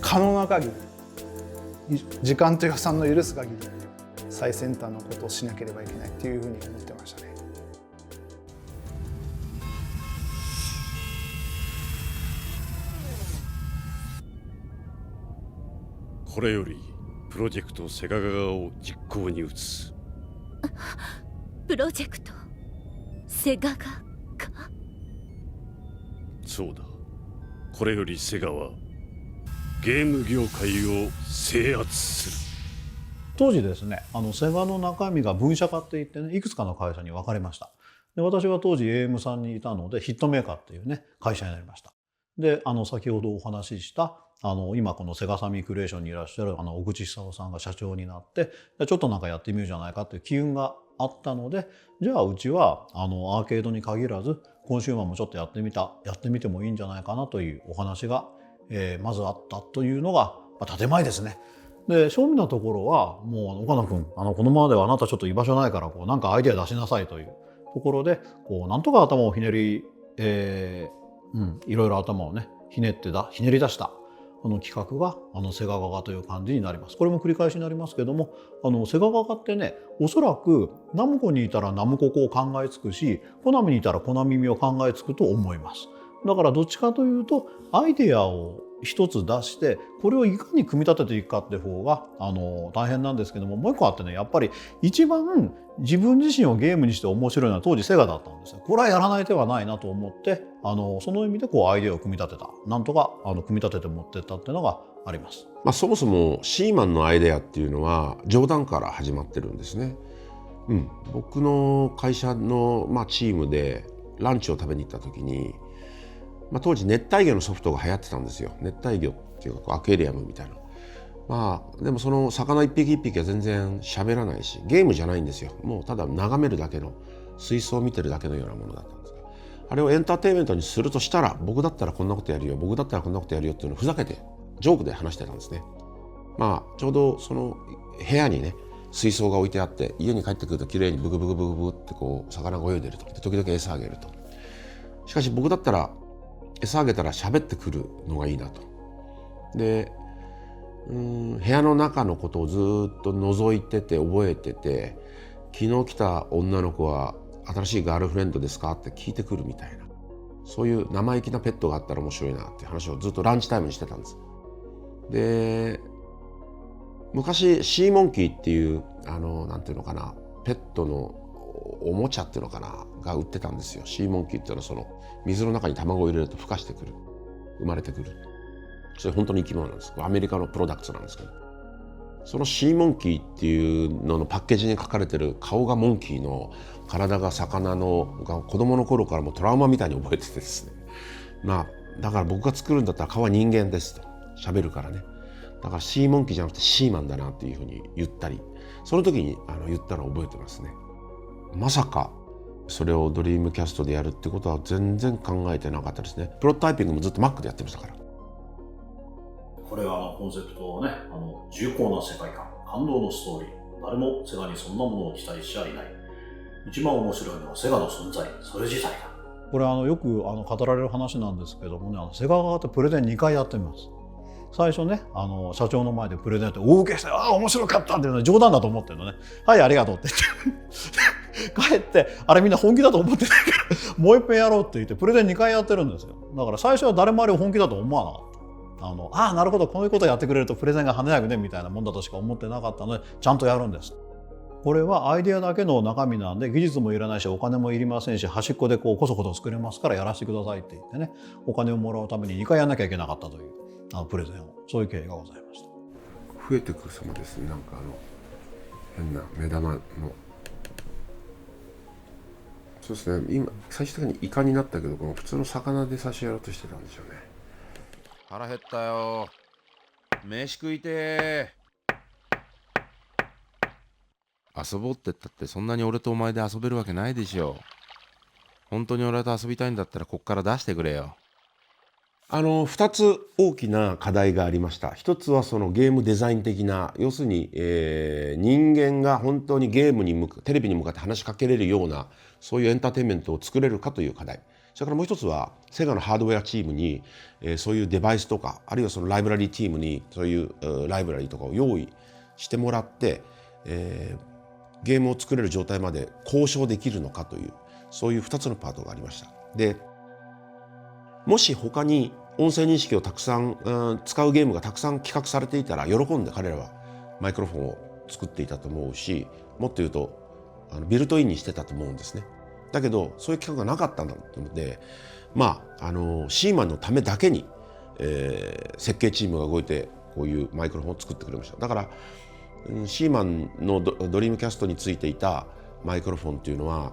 可能な限り時間と予算の許す限り最先端のことをしなければいけないというふうに思ってましたね。これよりプロジェクトセガガガを実行に移す。プロジェクトセガガガ？そうだ、これよりセガはゲーム業界を制圧する。当時ですね、セガの中身が分社化っていってね、いくつかの会社に分かれました。で、私は当時 AM さんにいたのでヒットメーカーっていうね会社になりました。で、先ほどお話しした今このセガサミークリエーションにいらっしゃる小口久夫さんが社長になって、ちょっとなんかやってみようじゃないかっていう機運があったので、じゃあうちはアーケードに限らずコンシューマーもちょっとやってみてもいいんじゃないかなというお話が、まずあったというのが、建前ですね。で、正味なところはもう岡野君このままではあなたちょっと居場所ないからなんかアイデア出しなさいというところでなんとか頭をひねり、いろいろ頭をねひねり出した企画がセガガガという感じになります。これも繰り返しになりますけども、セガガガってね、おそらくナムコにいたらナムコを考えつくし、コナミにいたらコナミを考えつくと思います。だからどっちかというとアイデアを一つ出してこれをいかに組み立てていくかって方が大変なんですけども、もう一個あってね、やっぱり一番自分自身をゲームにして面白いのは当時セガだったんですよ。これはやらない手はないなと思ってその意味でアイデアを組み立てた、なんとか組み立てて持ってったっていうのがあります。そもそもシーマンのアイデアっていうのは冗談から始まってるんですね。僕の会社の、チームでランチを食べに行った時に、当時熱帯魚のソフトが流行ってたんですよ。熱帯魚っていうかアクエリアムみたいな。でもその魚一匹一匹は全然喋らないし、ゲームじゃないんですよ。もうただ眺めるだけの、水槽を見てるだけのようなものだったんですが、あれをエンターテインメントにするとしたら、僕だったらこんなことやるよ、僕だったらこんなことやるよっていうのをふざけてジョークで話してたんですね。ちょうどその部屋にね水槽が置いてあって、家に帰ってくるときれいにブクブクブクブクって魚が泳いでると。で時々餌あげると。しかし僕だったら餌あげたら喋ってくるのがいいなと。で部屋の中のことをずっと覗いてて覚えてて、昨日来た女の子は新しいガールフレンドですかって聞いてくるみたいな、そういう生意気なペットがあったら面白いなって話をずっとランチタイムにしてたんです。で、昔シーモンキーっていうなんていうのかな、ペットのおもちゃっていうのかなが売ってたんですよ。シーモンキーっていうのはその水の中に卵を入れると孵化してくる、生まれてくる、それ本当に生き物なんです。アメリカのプロダクツなんですけど、そのシーモンキーっていうののパッケージに書かれてる顔がモンキーの体が魚のが子供の頃からもトラウマみたいに覚えててですね、まあだから僕が作るんだったら顔は人間ですと喋るからね、だからシーモンキーじゃなくてシーマンだなっていうふうに言ったり、その時に言ったのを覚えてますね。まさかそれをドリームキャストでやるってことは全然考えてなかったですね。プロトタイピングもずっと Mac でやってましたから。これはコンセプトをね、重厚な世界観、感動のストーリー、誰もセガにそんなものを期待しちゃいない。一番面白いのはセガの存在、それ自体だ。これよく語られる話なんですけどもね、セガ側ってプレゼン2回やってみます。最初ね、社長の前でプレゼンって大受けして、面白かったっていうのは冗談だと思ってるのね。はい、ありがとうって言って帰って、あれみんな本気だと思ってないからもう一遍やろうって言ってプレゼン2回やってるんですよ。だから最初は誰もあれを本気だと思わなかった。なるほど、こういうことをやってくれるとプレゼンが華やぐねみたいなもんだとしか思ってなかったので、ちゃんとやるんです。これはアイデアだけの中身なんで、技術もいらないしお金もいりませんし、端っこでこそこそ作れますからやらせてくださいって言ってね、お金をもらうために2回やんなきゃいけなかったというプレゼンを、そういう経緯がございました。増えてくる様ですね。なんか変な目玉の、そうですね、今最終的にイカになったけど、この普通の魚で最初やろうとしてたんでしょうね。腹減ったよ、飯食いてー。遊ぼうって言ったってそんなに俺とお前で遊べるわけないでしょ。本当に俺と遊びたいんだったらこっから出してくれよ。2つ大きな課題がありました。一つはそのゲームデザイン的な、要するに、人間が本当にゲームにテレビに向かって話しかけれるような、そういうエンターテインメントを作れるかという課題。それからもう一つはセガのハードウェアチームに、そういうデバイスとか、あるいはそのライブラリーチームにそういうライブラリーとかを用意してもらって、ゲームを作れる状態まで交渉できるのかという、そういう2つのパートがありました。で、もし他に音声認識をたくさん、使うゲームがたくさん企画されていたら、喜んで彼らはマイクロフォンを作っていたと思うし、もっと言うとビルトインにしてたと思うんですね。だけどそういう企画がなかったので、シーマンのためだけに、設計チームが動いてこういうマイクロフォンを作ってくれました。だからシーマンのドリームキャストについていたマイクロフォンっていうのは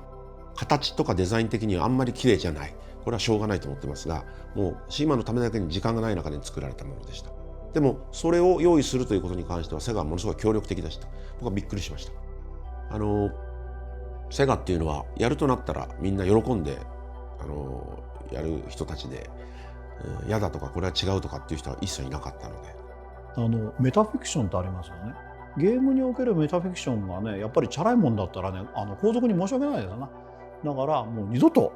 形とかデザイン的にはあんまり綺麗じゃない。これはしょうがないと思ってますが、もうシーマンのためだけに時間がない中で作られたものでした。でもそれを用意するということに関してはセガはものすごい協力的でした。僕はびっくりしました。セガっていうのはやるとなったらみんな喜んでやる人たちで、嫌だとかこれは違うとかっていう人は一切いなかったので。メタフィクションってありますよね。ゲームにおけるメタフィクションがね、やっぱりチャラいもんだったらね、後続に申し訳ないですよな。だからもう二度と、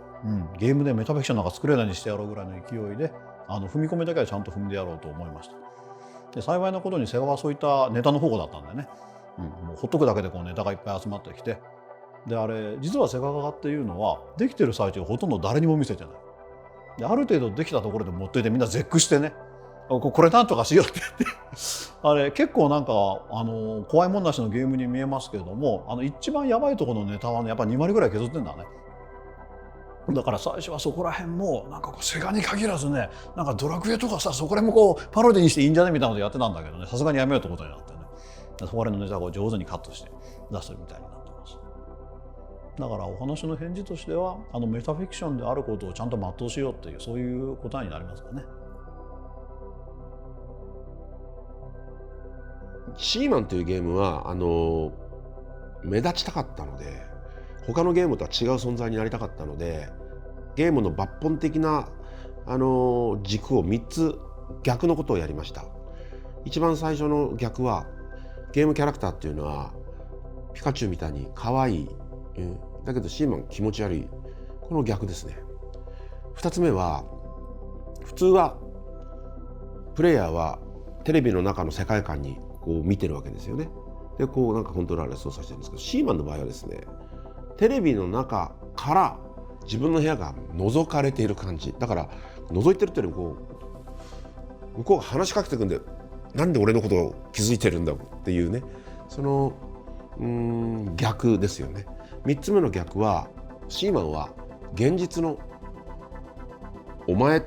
ゲームでメタフィクションなんか作れないにしてやろうぐらいの勢いで、踏み込みだけはちゃんと踏んでやろうと思いました。で、幸いなことにセガはそういったネタの保護だったんでね、もうほっとくだけでこうネタがいっぱい集まってきて、であれ実はセガ側っていうのはできてる最中ほとんど誰にも見せてない。である程度できたところで持っていてみんな絶句してね、これなんとかしようって言ってあれ結構なんか怖いもんなしのゲームに見えますけれども、一番やばいところのネタはねやっぱ2割ぐらい削ってんだね。だから最初はそこら辺もなんかこうセガに限らずね、なんかドラクエとかさ、そこら辺もこうパロディにしていいんじゃねみたいなことやってたんだけどね、さすがにやめようってことになってね、そこら辺のネタを上手にカットして出してるみたいになってます。だからお話の返事としてはメタフィクションであることをちゃんと全うしようっていう、そういう答えになりますかね。シーマンというゲームは目立ちたかったので、他のゲームとは違う存在になりたかったので、ゲームの抜本的な軸を3つ逆のことをやりました。一番最初の逆はゲームキャラクターっていうのはピカチュウみたいに可愛い、だけどシーマン気持ち悪い、この逆ですね。2つ目は普通はプレイヤーはテレビの中の世界観にこう見てるわけですよね。でこうなんかコントローラーで操作してるんですけど、シーマンの場合はですね、テレビの中から自分の部屋が覗かれている感じだから、覗いてるっていうよりもこう向こうが話しかけてくるんで、なんで俺のことを気づいてるんだっていうね、その逆ですよね。3つ目の逆は、シーマンは現実のお前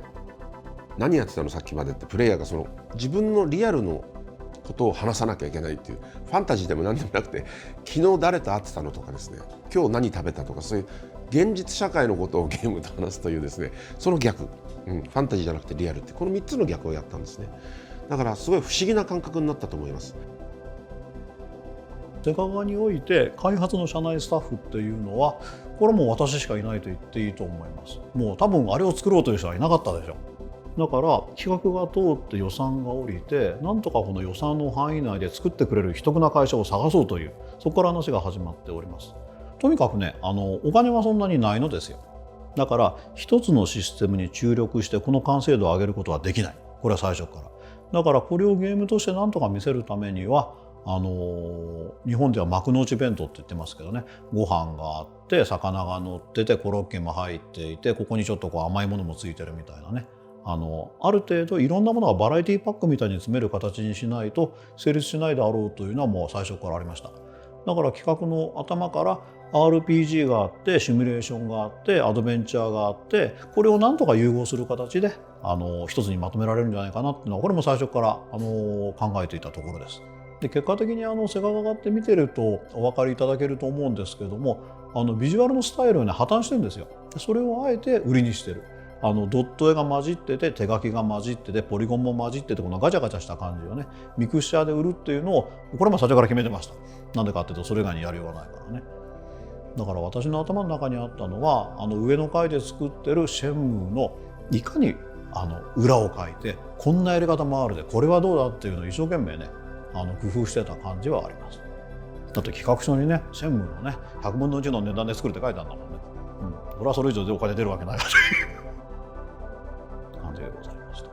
何やってたのさっきまでってプレイヤーがその自分のリアルのことを話さなきゃいけないっていう、ファンタジーでも何でもなくて、昨日誰と会ってたのとかですね、今日何食べたとか、そういう現実社会のことをゲームと話すというですね、その逆、ファンタジーじゃなくてリアルって、この3つの逆をやったんですね。だからすごい不思議な感覚になったと思います。セガ側において開発の社内スタッフっていうのは、これもう私しかいないと言っていいと思います。もう多分あれを作ろうという人はいなかったでしょ。だから企画が通って予算が下りて、なんとかこの予算の範囲内で作ってくれる秘匿な会社を探そうという、そこから話が始まっております。とにかくね、お金はそんなにないのですよ。だから一つのシステムに注力してこの完成度を上げることはできない。これは最初から。だからこれをゲームとしてなんとか見せるためには、日本では幕の内弁当って言ってますけどね、ご飯があって魚が乗っててコロッケも入っていて、ここにちょっとこう甘いものもついてるみたいなね、ある程度いろんなものがバラエティパックみたいに詰める形にしないと成立しないであろうというのはもう最初からありました。だから企画の頭から RPG があってシミュレーションがあってアドベンチャーがあって、これをなんとか融合する形で一つにまとめられるんじゃないかなっていうのは、これも最初から考えていたところです。で結果的にセガ側って見てるとお分かりいただけると思うんですけども、ビジュアルのスタイルはね破綻してるんですよ。それをあえて売りにしてる。ドット絵が混じってて手書きが混じっててポリゴンも混じってて、このガチャガチャした感じをねミクスチャーで売るっていうのを、これも最初から決めてました。なんでかっていうとそれ以外にやりようがないからね。だから私の頭の中にあったのは、上の階で作ってるシェンムーのいかに裏を書いて、こんなやり方もあるでこれはどうだっていうのを一生懸命ね工夫してた感じはあります。だって企画書にね、シェンムーのね100分の1の値段で作るって書いてあるんだもんね。俺はそれ以上でお金出るわけないわという感じでございました。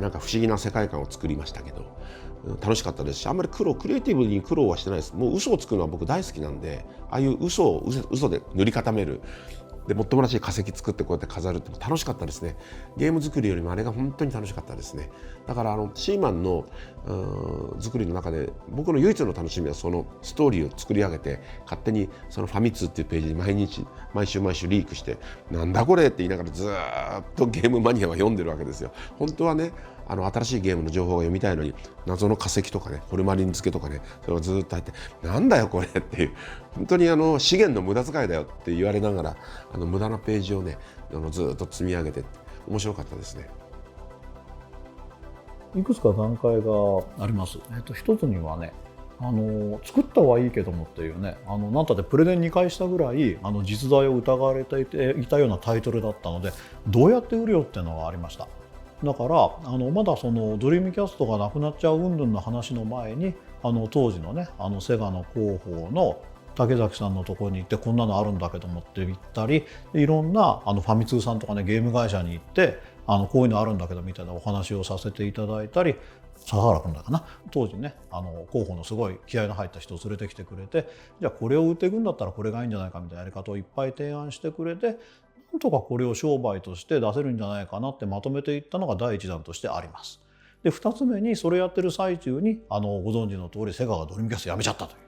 なんか不思議な世界観を作りましたけど、楽しかったですし、あんまりクリエイティブに苦労はしてないです。もう嘘をつくのは僕大好きなんで、ああいう嘘を嘘で塗り固める、でもっともらしい化石作ってこうやって飾るって楽しかったですね。ゲーム作りよりもあれが本当に楽しかったですね。だからシーマンの作りの中で僕の唯一の楽しみは、そのストーリーを作り上げて勝手にそのファミ通っていうページに毎週リークして、なんだこれって言いながらずっとゲームマニアは読んでるわけですよ。本当はね、新しいゲームの情報が読みたいのに、謎の化石とかね、ホルマリン漬けとかね、それをずっと入って、なんだよこれっていう、本当に資源の無駄遣いだよって言われながら、無駄なページをねずっと積み上げて、面白かったですね。いくつか段階があります。一つにはね、作ったはいいけどもっていうね、なんたってプレゼン2回したぐらい実在を疑われていたようなタイトルだったので、どうやって売るよっていうのがありました。だからまだそのドリームキャストがなくなっちゃう云々の話の前に、当時のねセガの広報の竹崎さんのところに行って、こんなのあるんだけどもって言ったり、いろんなファミ通さんとかねゲーム会社に行って、こういうのあるんだけどみたいなお話をさせていただいたり、佐原君だかな、当時ね広報のすごい気合いの入った人を連れてきてくれて、じゃあこれを売っていくんだったらこれがいいんじゃないかみたいなやり方をいっぱい提案してくれて、なんとかこれを商売として出せるんじゃないかなってまとめていったのが第一弾としてあります。で2つ目に、それやってる最中にご存知の通りセガがドリームキャストやめちゃったという。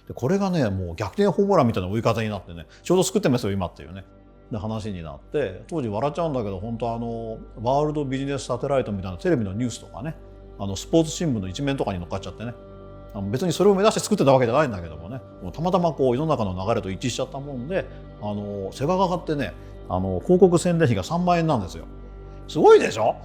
でこれがねもう逆転ホームランみたいな追い方になってね、ちょうど作ってますよ今っていうねで話になって、当時笑っちゃうんだけど、本当ワールドビジネスサテライトみたいなテレビのニュースとかね、スポーツ新聞の一面とかに載っかっちゃってね、別にそれを目指して作ってたわけじゃないんだけどもね、もうたまたまこう世の中の流れと一致しちゃったもんで、セガ側ってね広告宣伝費が3万円なんですよ。すごいでしょ。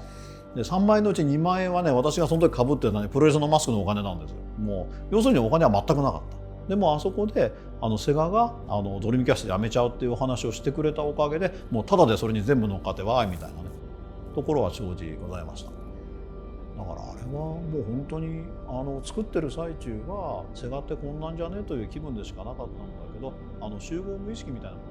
で3万円のうち2万円はね、私がその時被ってたねプロレスのマスクのお金なんですよ。もう要するにお金は全くなかった。でもあそこでセガがドリームキャストやめちゃうっていうお話をしてくれたおかげで、もうただでそれに全部乗っかってわーいみたいなねところは正直ございました。だからあれはもう本当に作ってる最中はセガってこんなんじゃねという気分でしかなかったんだけど、集合無意識みたいなもの